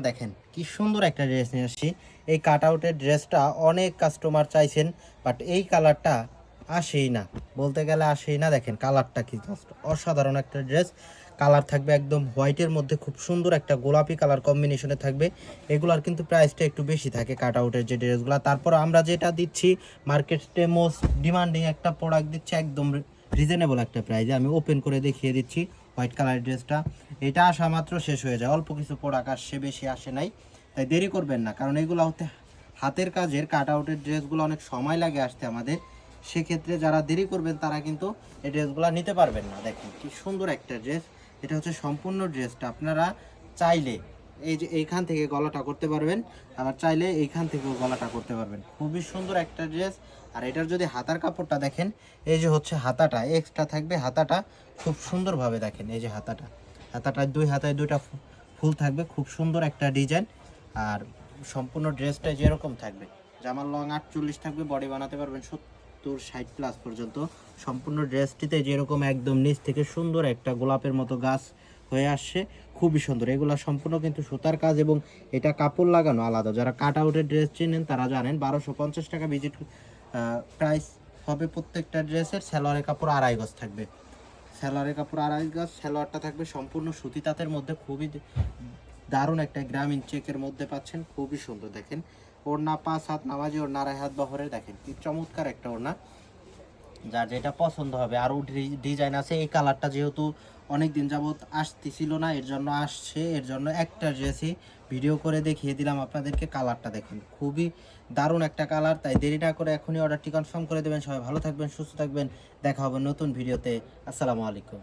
দেখেন কি সুন্দর একটা ড্রেস নিয়ে আসছি। এই কাট আউটের ড্রেসটা অনেক কাস্টমার চাইছেন, বাট এই কালারটা আসেই না, বলতে গেলে আসেই না। দেখেন কালারটা কি জাস্ট অসাধারণ একটা ড্রেস। কালার থাকবে একদম হোয়াইটের মধ্যে, খুব সুন্দর একটা গোলাপি কালার কম্বিনেশনে থাকবে। এগুলার কিন্তু প্রাইসটা একটু বেশি থাকে কাট আউটের যে ড্রেসগুলো। তারপর আমরা যেটা দিচ্ছি মার্কেটে মোস্ট ডিমান্ডিং একটা প্রোডাক্ট দিচ্ছি একদম রিজনেবল একটা প্রাইসে। আমি ওপেন করে দেখিয়ে দিচ্ছি হোয়াইট কালারের ড্রেসটা। এটা আসা মাত্র শেষ হয়ে যায়, অল্প কিছু প্রোডাক্ট আসছে, বেশি আসে নাই। তাই দেরি করবেন না, কারণ এগুলো হতে হাতের কাজের কাট আউটের ড্রেসগুলো অনেক সময় লাগে আসতে আমাদের। সেক্ষেত্রে যারা দেরি করবেন তারা কিন্তু এই ড্রেসগুলো নিতে পারবেন না। দেখেন কি সুন্দর একটা ড্রেস। এটা হচ্ছে সম্পূর্ণ ড্রেসটা আপনারা চাইলে এই যে এইখান থেকে গলাটা করতে পারবেন, আবার চাইলে এইখান থেকেও গলাটা করতে পারবেন। খুবই সুন্দর একটা ড্রেস। আর এটার যদি হাতার কাপড়টা দেখেন, এই যে হচ্ছে হাতাটা এক্সট্রা থাকবে, হাতাটা খুব সুন্দরভাবে দেখেন। এই যে হাতাটা দুই হাতায় দুইটা ফুল থাকবে, খুব সুন্দর একটা ডিজাইন। আর সম্পূর্ণ ড্রেসটা যেরকম থাকবে, জামার লং 48 থাকবে, বডি বানাতে পারবেন 70-60+ পর্যন্ত। সম্পূর্ণ ড্রেসটিতে যেরকম একদম নিচ থেকে সুন্দর একটা গোলাপের মতো গাছ হয়ে আসছে, খুবই সুন্দর। এগুলো সম্পূর্ণ কিন্তু সুতার কাজ এবং এটা কাপড় লাগানো আলাদা। যারা কাট আউটের ড্রেস চিনেন তারা জানেন 1250 টাকা ভিজিট প্রাইস হবে প্রত্যেকটা ড্রেসের। সালোয়ারের কাপড় 2.5 গজ থাকবে, সালোয়ারের কাপড় 2.5 গজ। সালোয়ারটা থাকবে সম্পূর্ণ সুতি তাঁতের মধ্যে, খুবই দারুণ একটা গ্রামীণ চেকের মধ্যে পাচ্ছেন, খুবই সুন্দর। দেখেন ওড়না 5 হাত নামাজি, ওড়না 2.5 হাত বহরে, দেখেন কি চমৎকার একটা ওড়না। যার যেটা পছন্দ হবে। আরও ডিজাইন আছে। এই কালারটা যেহেতু অনেক দিন যাবত আসতেছিল না, এর জন্য আসছে, এর জন্য একটা ড্রেসই ভিডিও করে দেখিয়ে দিলাম আপনাদেরকে। কালারটা দেখুন, খুবই দারুণ একটা কালার। তাই দেরি না করে এখনই অর্ডারটি কনফার্ম করে দেবেন। সবাই ভালো থাকবেন, সুস্থ থাকবেন, দেখা হবে নতুন ভিডিওতে। আসসালামু আলাইকুম।